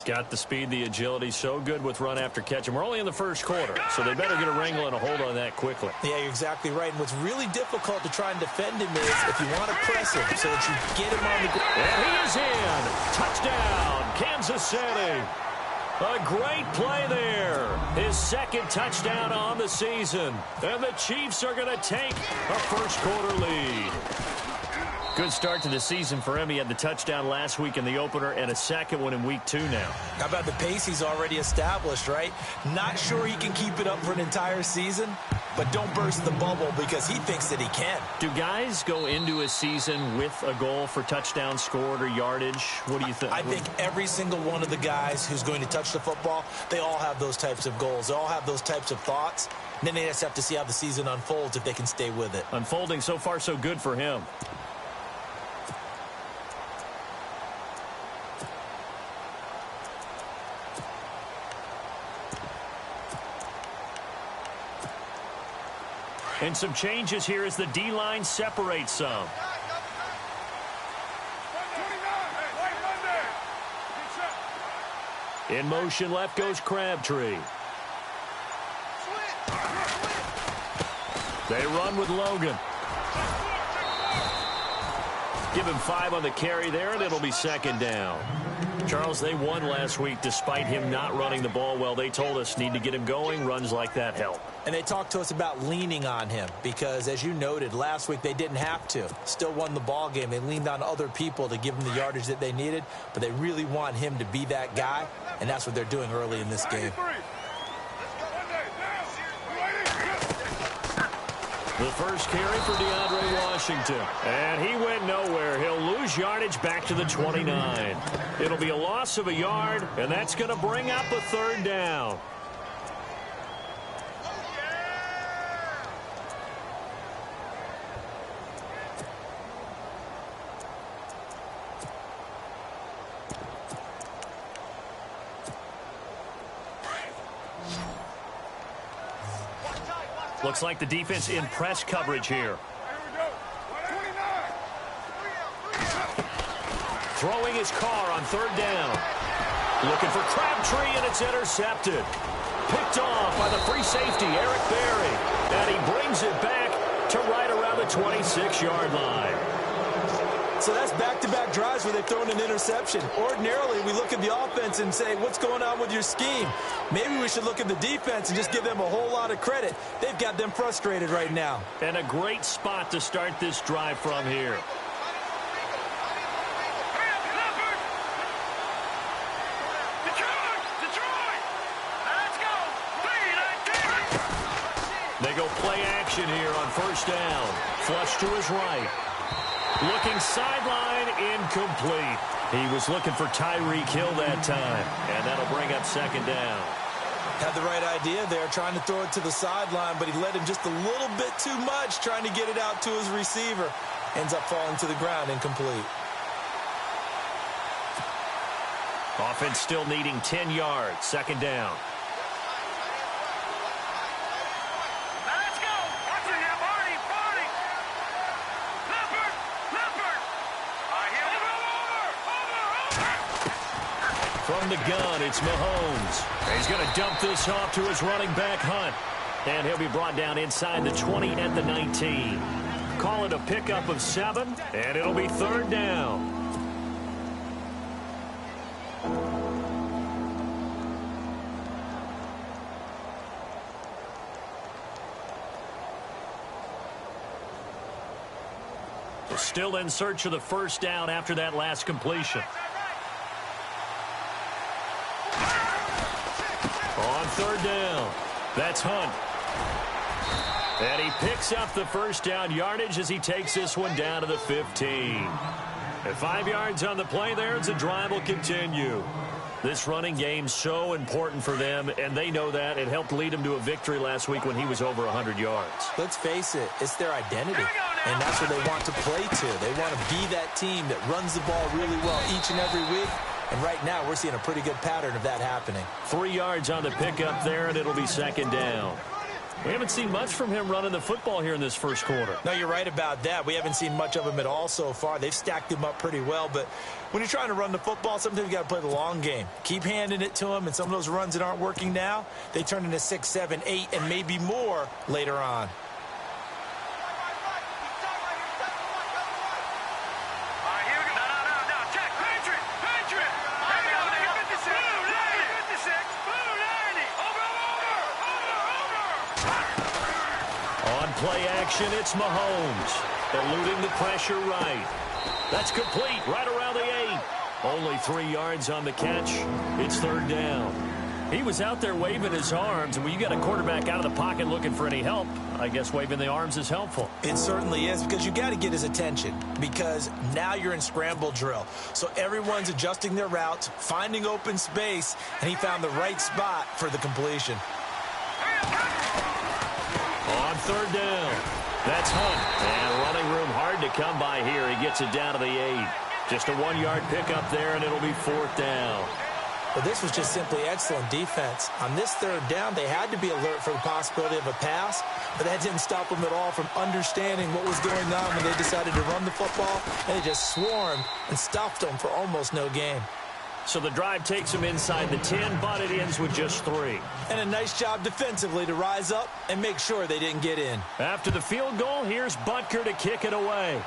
Got the speed, the agility, so good with run after catch. And we're only in the first quarter, so they better get a wrangle and a hold on that quickly. Yeah, you're exactly right. And what's really difficult to try and defend him is if you want to press him so that you get him on the ground. And he is in. Touchdown, Kansas City. A great play there. His second touchdown on the season. And the Chiefs are going to take a first quarter lead. Good start to the season for him. He had the touchdown last week in the opener and a second one in week 2 now. How about the pace he's already established, right? Not sure he can keep it up for an entire season, but don't burst the bubble because he thinks that he can. Do guys go into a season with a goal for touchdown scored or yardage? What do you think? I think every single one of the guys who's going to touch the football, they all have those types of goals. They all have those types of thoughts. And then they just have to see how the season unfolds if they can stay with it. Unfolding so far so good for him. And some changes here as the D-line separates some. In motion, left goes Crabtree. They run with Logan. Give him 5 on the carry there, and it'll be second down. Charles, they won last week despite him not running the ball well. They told us need to get him going. Runs like that help. And they talked to us about leaning on him because, as you noted, last week they didn't have to. Still won the ball game. They leaned on other people to give them the yardage that they needed, but they really want him to be that guy, and that's what they're doing early in this game. The first carry for DeAndre Washington. And he went nowhere. He'll lose yardage back to the 29. It'll be a loss of a yard, and that's going to bring up a third down. Looks like the defense in press coverage here. Throwing his car on third down. Looking for Crabtree, and it's intercepted. Picked off by the free safety, Eric Berry. And he brings it back to right around the 26-yard line. So that's back-to-back drives where they've thrown an interception. Ordinarily, we look at the offense and say, what's going on with your scheme? Maybe we should look at the defense and just give them a whole lot of credit. They've got them frustrated right now. And a great spot to start this drive from here. They go play action here on first down. Flush to his right. Looking sideline, incomplete. He was looking for Tyreek Hill that time, and that'll bring up second down. Had the right idea there, trying to throw it to the sideline, but he led him just a little bit too much, trying to get it out to his receiver. Ends up falling to the ground, incomplete. Offense still needing 10 yards, second down. From the gun, it's Mahomes. He's going to dump this off to his running back, Hunt. And he'll be brought down inside the 20 at the 19. Call it a pickup of 7, and it'll be third down. Still in search of the first down after that last completion. On third down, that's Hunt. And he picks up the first down yardage as he takes this one down to the 15. And 5 yards on the play there as the drive will continue. This running game so important for them, and they know that. It helped lead them to a victory last week when he was over 100 yards. Let's face it, it's their identity, and that's what they want to play to. They want to be that team that runs the ball really well each and every week. And right now, we're seeing a pretty good pattern of that happening. 3 yards on the pickup there, and it'll be second down. We haven't seen much from him running the football here in this first quarter. No, you're right about that. We haven't seen much of him at all so far. They've stacked him up pretty well, but when you're trying to run the football, sometimes you got to play the long game. Keep handing it to him, and some of those runs that aren't working now, they turn into 6, 7, 8, and maybe more later on. Play action, it's Mahomes. Eluding the pressure right. That's complete, right around the 8. Only 3 yards on the catch. It's third down. He was out there waving his arms, and when you got a quarterback out of the pocket looking for any help, I guess waving the arms is helpful. It certainly is, because you got to get his attention, because now you're in scramble drill. So everyone's adjusting their routes, finding open space, and he found the right spot for the completion. On third down, that's Hunt. And running room hard to come by here. He gets it down to the 8. Just a 1-yard pickup there, and it'll be fourth down. Well, this was just simply excellent defense. On this third down, they had to be alert for the possibility of a pass, but that didn't stop them at all from understanding what was going on when they decided to run the football, and they just swarmed and stopped them for almost no gain. So the drive takes him inside the 10, but it ends with just 3. And a nice job defensively to rise up and make sure they didn't get in. After the field goal, here's Butker to kick it away.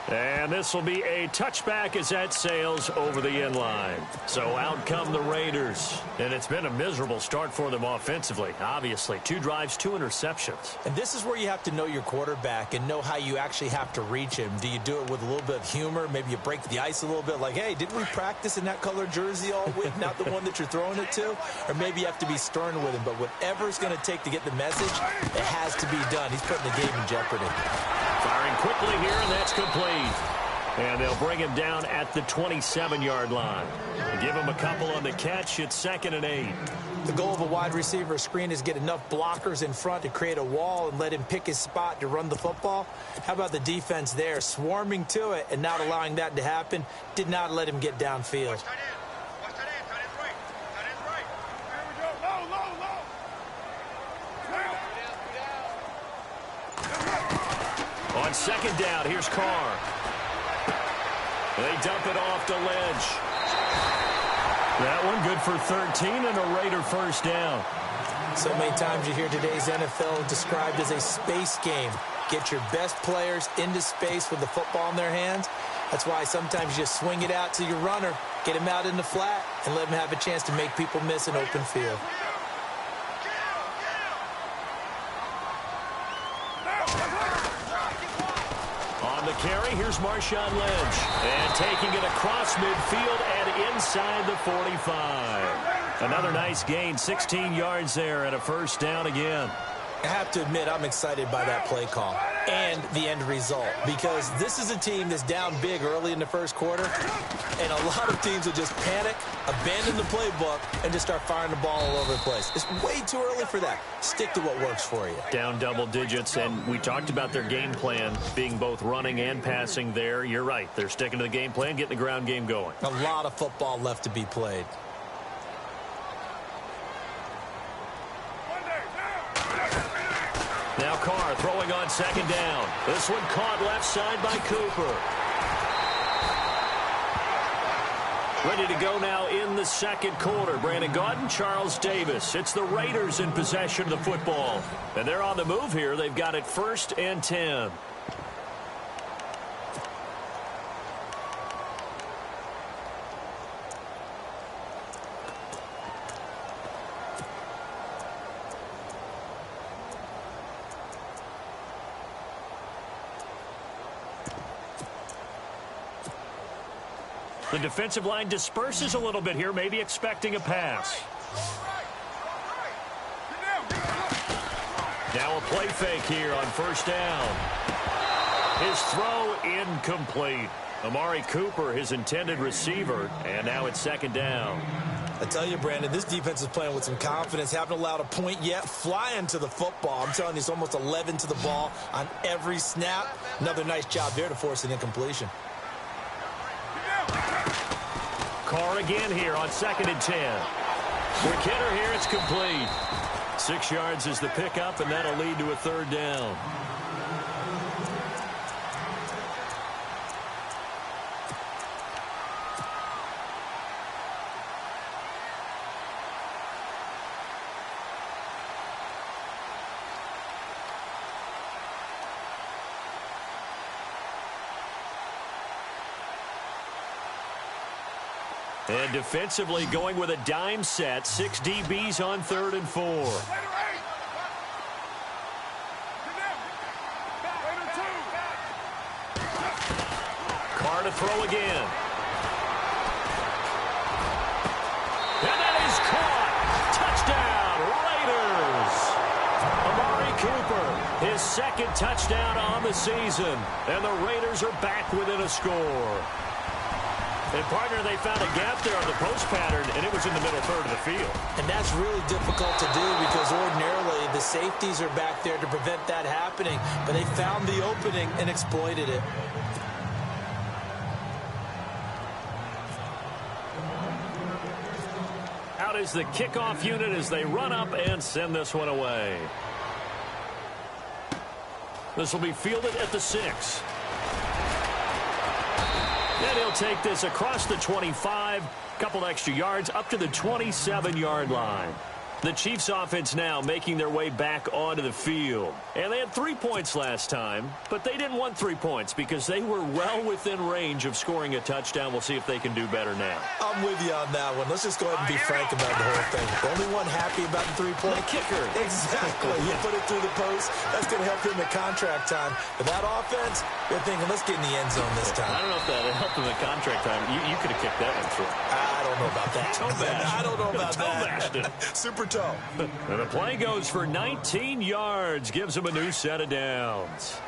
And this will be a touchback as that sails over the end line. So out come the Raiders. And it's been a miserable start for them offensively. Obviously, 2 drives, 2 interceptions. And this is where you have to know your quarterback and know how you actually have to reach him. Do you do it with a little bit of humor? Maybe you break the ice a little bit like, hey, didn't we practice in that color jersey all week? Not the one that you're throwing it to? Or maybe you have to be stern with him. But whatever it's going to take to get the message, it has to be done. He's putting the game in jeopardy. Firing quickly here, and that's complete. And they'll bring him down at the 27-yard line. Give him a couple on the catch. It's 2nd and 8. The goal of a wide receiver screen is get enough blockers in front to create a wall and let him pick his spot to run the football. How about the defense there, swarming to it and not allowing that to happen? Did not let him get downfield. On second down, here's Carr. They dump it off to Lynch. That one good for 13 and a Raider first down. So many times you hear today's NFL described as a space game. Get your best players into space with the football in their hands. That's why sometimes you just swing it out to your runner, get him out in the flat, and let him have a chance to make people miss an open field. Carry, here's Marshawn Lynch. And taking it across midfield and inside the 45. Another nice gain, 16 yards there and a first down again. I have to admit, I'm excited by that play call and the end result, because this is a team that's down big early in the first quarter, and a lot of teams will just panic, abandon the playbook, and just start firing the ball all over the place. It's way too early for that. Stick to what works for you. Down double digits, and we talked about their game plan being both running and passing there. You're right. They're sticking to the game plan, getting the ground game going. A lot of football left to be played. Now Carr throwing on second down. This one caught left side by Cooper. Ready to go now in the second quarter. Brandon Gaudin, Charles Davis. It's the Raiders in possession of the football. And they're on the move here. They've got it 1st and 10. The defensive line disperses a little bit here, maybe expecting a pass. Now a play fake here on first down. His throw incomplete. Amari Cooper, his intended receiver, and now it's second down. I tell you, Brandon, this defense is playing with some confidence. Haven't allowed a point yet. Flying to the football. I'm telling you, it's almost 11 to the ball on every snap. Another nice job there to force an incompletion. Carr again here on 2nd and 10. Quick hitter here, it's complete. 6 yards is the pickup, and that'll lead to a third down. And defensively going with a dime set. 6 DBs on 3rd and 4. Carr to throw again. And that is caught. Touchdown, Raiders. Amari Cooper, his 2nd touchdown on the season. And the Raiders are back within a score. And, partner, they found a gap there on the post pattern, and it was in the middle third of the field. And that's really difficult to do because ordinarily the safeties are back there to prevent that happening. But they found the opening and exploited it. Out is the kickoff unit as they run up and send this one away. This will be fielded at the 6. And he'll take this across the 25, couple extra yards, up to the 27-yard line. The Chiefs offense now making their way back onto the field. And they had 3 points last time, but they didn't want 3 points because they were well within range of scoring a touchdown. We'll see if they can do better now. I'm with you on that one. Let's just go ahead and be frank about the whole thing. The only one happy about the 3-point. The kicker. Exactly. You put it through the post. That's going to help him at contract time. But that offense, they're thinking, let's get in the end zone this time. I don't know if that helped him at contract time. You could have kicked that one through. I don't know about that. I don't know about that. Super toe. And the play goes for 19 yards. Gives him a new set of downs.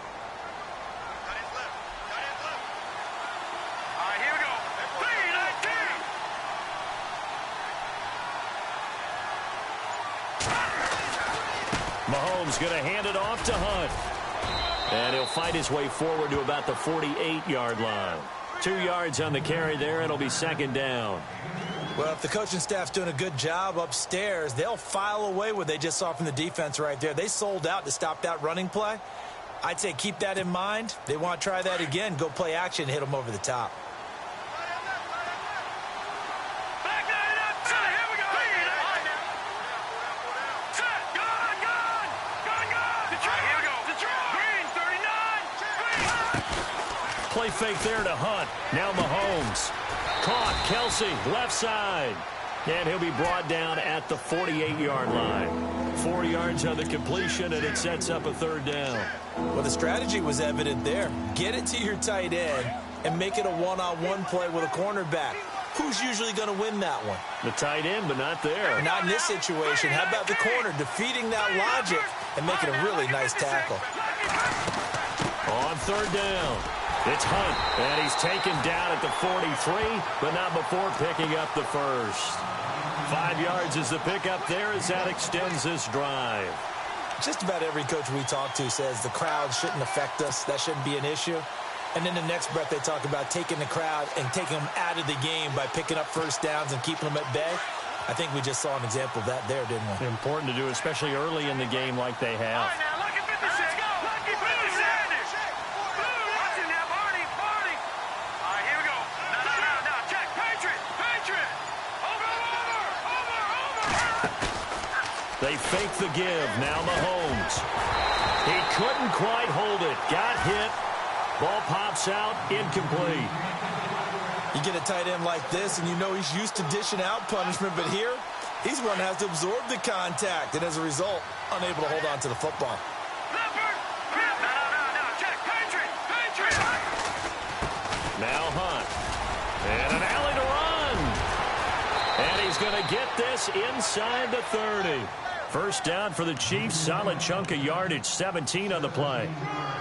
Mahomes going to hand it off to Hunt. And he'll fight his way forward to about the 48-yard line. 2 yards on the carry there. It'll be 2nd down. Well, if the coaching staff's doing a good job upstairs, they'll file away what they just saw from the defense right there. They sold out to stop that running play. I'd say keep that in mind. They want to try that again. Go play action and hit them over the top. Play fake there to Hunt. Now Mahomes. Caught. Kelsey, left side. And he'll be brought down at the 48-yard line. 4 yards on the completion, and it sets up a 3rd down. Well, the strategy was evident there. Get it to your tight end and make it a one-on-one play with a cornerback. Who's usually going to win that one? The tight end, but not there. Not in this situation. How about the corner defeating that logic and making a really nice tackle? On 3rd down. It's Hunt, and he's taken down at the 43, but not before picking up the first. 5 yards is the pickup there as that extends this drive. Just about every coach we talk to says the crowd shouldn't affect us. That shouldn't be an issue. And then the next breath they talk about taking the crowd and taking them out of the game by picking up first downs and keeping them at bay. I think we just saw an example of that there, didn't we? Important to do, especially early in the game like they have. They fake the give. Now Mahomes. He couldn't quite hold it. Got hit. Ball pops out. Incomplete. You get a tight end like this, and you know he's used to dishing out punishment, but here, he's one that has to absorb the contact, and as a result, unable to hold on to the football. Now Hunt. And an alley to run. And he's going to get this inside the 30. First down for the Chiefs. Solid chunk of yardage. 17 on the play.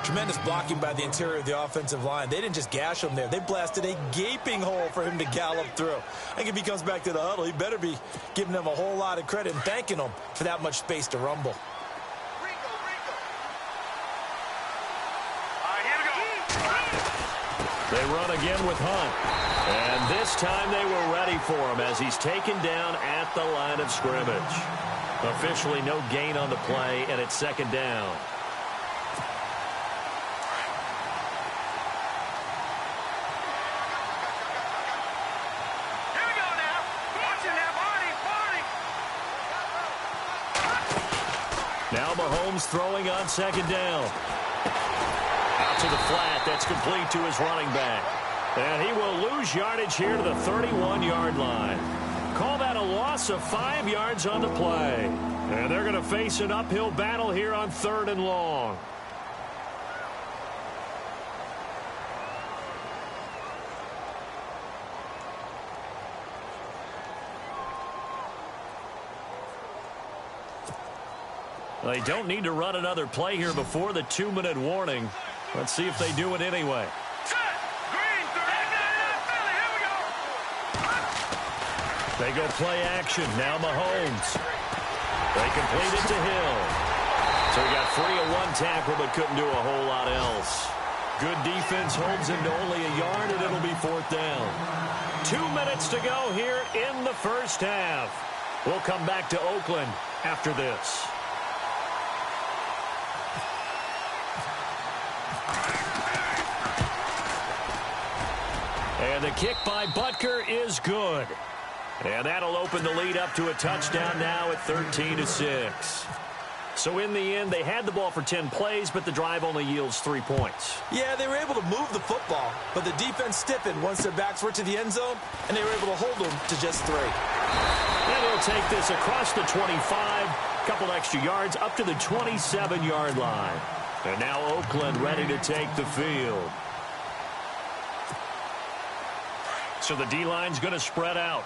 Tremendous blocking by the interior of the offensive line. They didn't just gash him there. They blasted a gaping hole for him to gallop through. I think if he comes back to the huddle, he better be giving them a whole lot of credit and thanking them for that much space to rumble. They run again with Hunt. And this time they were ready for him as he's taken down at the line of scrimmage. Officially no gain on the play, and it's second down. Now Mahomes throwing on second down. Out to the flat. That's complete to his running back. And he will lose yardage here to the 31-yard line. Call that a loss of 5 yards on the play. And they're going to face an uphill battle here on 3rd and long. They don't need to run another play here before the 2-minute warning. Let's see if they do it anyway. They go play action. Now Mahomes. They complete it to Hill. So he got free of one tackle but couldn't do a whole lot else. Good defense holds him to only a yard, and it'll be 4th down. 2 minutes to go here in the first half. We'll come back to Oakland after this. And the kick by Butker is good. And that'll open the lead up to a touchdown now at 13-6. So in the end, they had the ball for 10 plays, but the drive only yields 3 points. Yeah, they were able to move the football, but the defense stiffened once their backs were to the end zone, and they were able to hold them to just 3. And he'll take this across the 25, a couple extra yards, up to the 27-yard line. And now Oakland ready to take the field. So the D-line's going to spread out.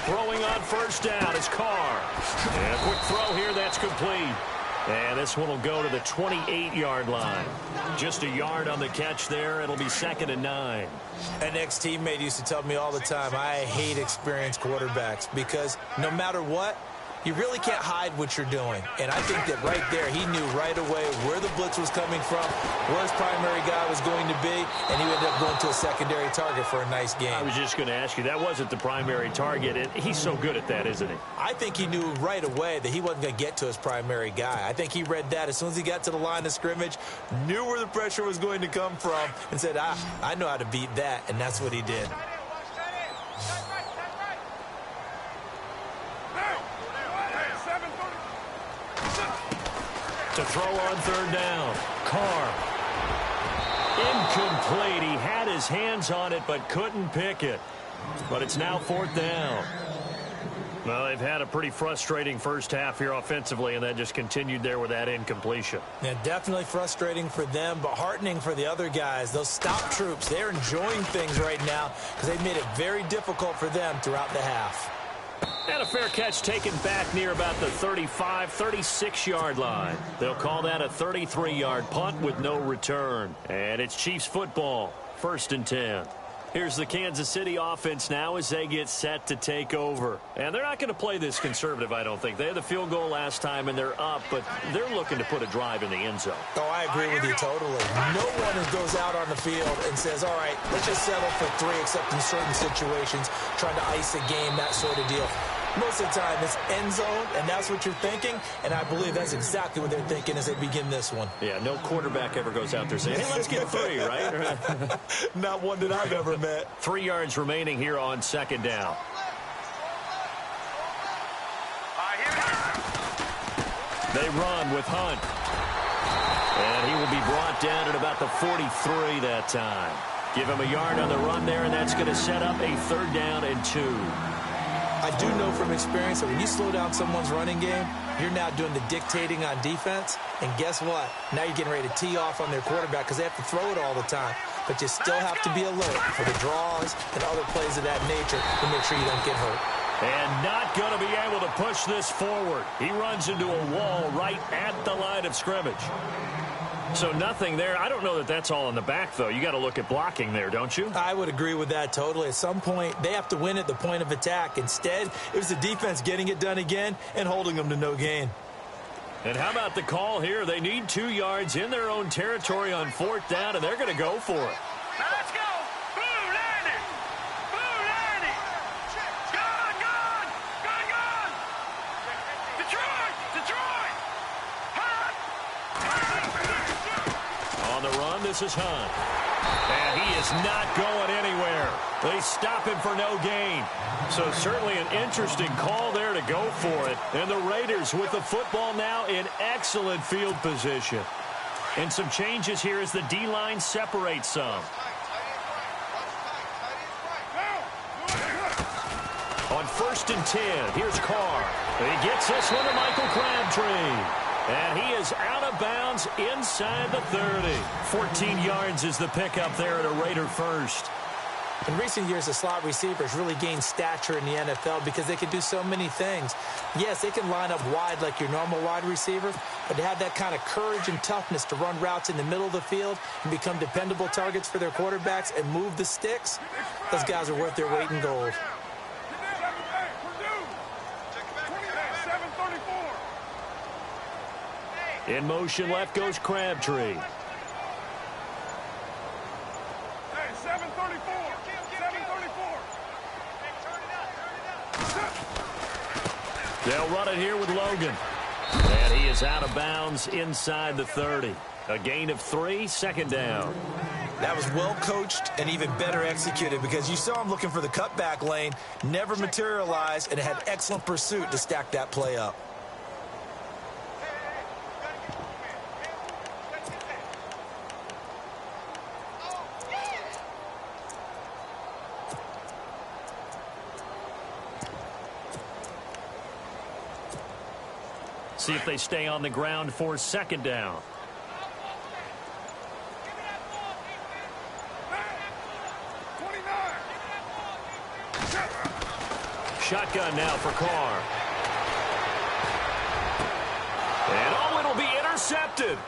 Throwing on first down is Carr. And a quick throw here, that's complete. And this one will go to the 28-yard line. Just a yard on the catch there. It'll be 2nd and 9. An ex-teammate used to tell me all the time, I hate experienced quarterbacks because no matter what, you really can't hide what you're doing. And I think that right there, he knew right away where the blitz was coming from, where his primary guy was going to be, and he ended up going to a secondary target for a nice game. I was just going to ask you, that wasn't the primary target. He's so good at that, isn't he? I think he knew right away that he wasn't going to get to his primary guy. I think he read that as soon as he got to the line of scrimmage, knew where the pressure was going to come from, and said, I know how to beat that, and that's what he did. To throw on third down. Carr. Incomplete. He had his hands on it but couldn't pick it. But it's now 4th down. Well, they've had a pretty frustrating first half here offensively, and that just continued there with that incompletion. Yeah, definitely frustrating for them, but heartening for the other guys. Those stop troops, they're enjoying things right now because they've made it very difficult for them throughout the half. And a fair catch taken back near about the 35, 36-yard line. They'll call that a 33-yard punt with no return. And it's Chiefs football, 1st and 10. Here's the Kansas City offense now as they get set to take over. And they're not going to play this conservative, I don't think. They had the field goal last time, and they're up, but they're looking to put a drive in the end zone. Oh, I agree with you totally. No one goes out on the field and says, all right, let's just settle for 3, except in certain situations, trying to ice a game, that sort of deal. Most of the time, it's end zone, and that's what you're thinking, and I believe that's exactly what they're thinking as they begin this one. Yeah, no quarterback ever goes out there saying, hey, let's get 3, right? Not one that I've ever met. 3 yards remaining here on 2nd down. They run with Hunt. And he will be brought down at about the 43 that time. Give him a yard on the run there, and that's going to set up a 3rd down and 2. I do know from experience that when you slow down someone's running game, you're now doing the dictating on defense. And guess what? Now you're getting ready to tee off on their quarterback because they have to throw it all the time. But you still have to be alert for the draws and other plays of that nature to make sure you don't get hurt. And not going to be able to push this forward. He runs into a wall right at the line of scrimmage. So nothing there. I don't know that that's all in the back, though. You got to look at blocking there, don't you? I would agree with that totally. At some point, they have to win at the point of attack. Instead, it was the defense getting it done again and holding them to no gain. And how about the call here? They need 2 yards in their own territory on 4th down, and they're going to go for it. Now let's go. Blue landing. Blue landing. Gone, gone. Gone, gone. Detroit. Detroit. Hunt. On the run, this is Hunt. And he is not going anywhere. They stop him for no gain. So certainly an interesting call there to go for it. And the Raiders with the football now in excellent field position. And some changes here as the D-line separates some. On 1st and 10, here's Carr. He gets this one to Michael Crabtree. And he is out of bounds inside the 30. 14 yards is the pickup there at a Raider first. In recent years, the slot receivers really gained stature in the NFL because they can do so many things. Yes, they can line up wide like your normal wide receiver, but to have that kind of courage and toughness to run routes in the middle of the field and become dependable targets for their quarterbacks and move the sticks, those guys are worth their weight in gold. In motion left goes Crabtree. Hey, 734. 734. They'll run it here with Logan. And he is out of bounds inside the 30. A gain of 3, 2nd down. That was well coached and even better executed because you saw him looking for the cutback lane, never materialized, and had excellent pursuit to stack that play up. See if they stay on the ground for 2nd down. Shotgun now for Carr. And oh, it'll be intercepted.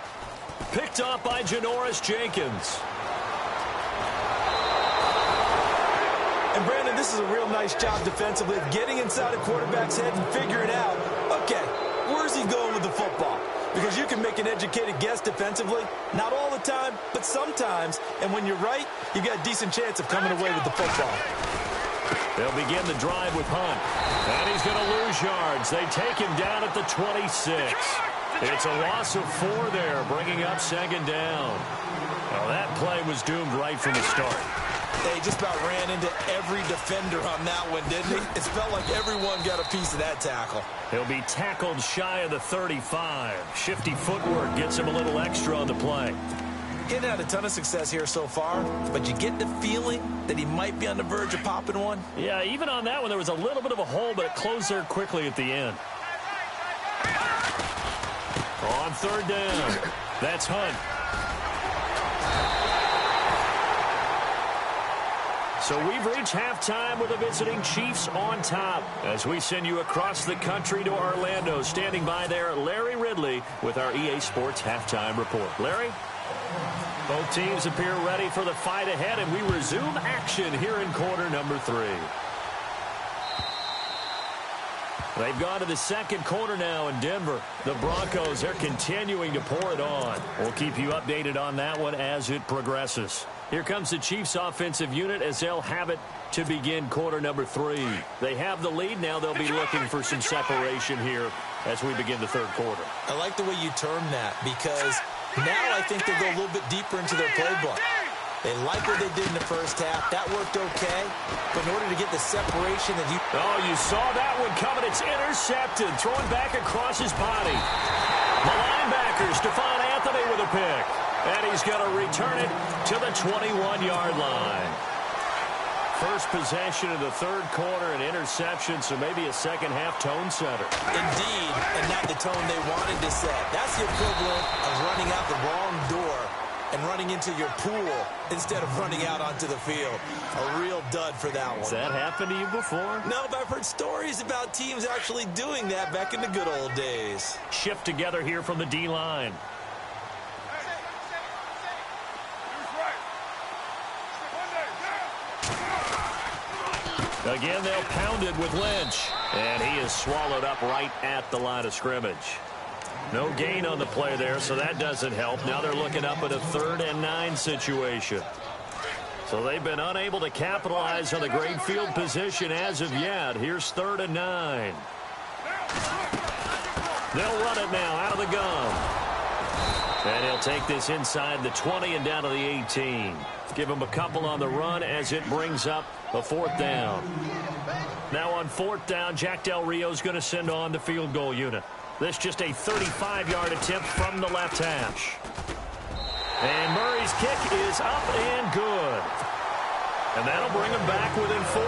Picked off by Janoris Jenkins. And Brandon, this is a real nice job defensively of getting inside a quarterback's head and figuring out, okay, where's he going with the football? Because you can make an educated guess defensively, not all the time, but sometimes. And when you're right, you've got a decent chance of coming away with the football. They'll begin the drive with Hunt. And he's going to lose yards. They take him down at the 26. It's a loss of 4 there, bringing up 2nd down. Well, that play was doomed right from the start. They just about ran into every defender on that one, didn't he? It felt like everyone got a piece of that tackle. He'll be tackled shy of the 35. Shifty footwork gets him a little extra on the play. Getting had a ton of success here so far, but you get the feeling that he might be on the verge of popping one. Yeah, even on that one, there was a little bit of a hole, but it closed there quickly at the end. On 3rd down, that's Hunt. So we've reached halftime with the visiting Chiefs on top. As we send you across the country to Orlando, standing by there, Larry Ridley with our EA Sports Halftime Report. Larry? Both teams appear ready for the fight ahead, and we resume action here in quarter number 3. They've gone to the 2nd quarter now in Denver. The Broncos are continuing to pour it on. We'll keep you updated on that one as it progresses. Here comes the Chiefs offensive unit as they'll have it to begin quarter number 3. They have the lead. Now they'll be looking for some separation here as we begin the 3rd quarter. I like the way you term that because now I think they'll go a little bit deeper into their playbook. They like what they did in the first half. That worked okay. But in order to get the separation that you... Oh, you saw that one coming. It's intercepted. Thrown back across his body. The linebacker, Stephon Anthony with a pick. And he's going to return it to the 21-yard line. First possession of the 3rd quarter, an interception, so maybe a second-half tone setter. Indeed, and not the tone they wanted to set. That's the equivalent of running out the wrong door and running into your pool instead of running out onto the field. A real dud for that one. Has that happened to you before? No, but I've heard stories about teams actually doing that back in the good old days. Shift together here from the D-line. Again, they'll pound it with Lynch. And he is swallowed up right at the line of scrimmage. No gain on the play there, so that doesn't help. Now they're looking up at a 3rd and 9 situation. So they've been unable to capitalize on the great field position as of yet. Here's 3rd and 9. They'll run it now out of the gun. And he'll take this inside the 20 and down to the 18. Give him a couple on the run as it brings up a 4th down. Now on 4th down, Jack Del Rio's going to send on the field goal unit. This just a 35-yard attempt from the left hash. And Murray's kick is up and good. And that'll bring him back within 4.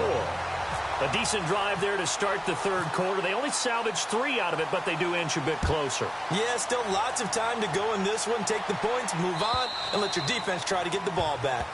A decent drive there to start the 3rd quarter. They only salvaged 3 out of it, but they do inch a bit closer. Yeah, still lots of time to go in this one. Take the points, move on, and let your defense try to get the ball back.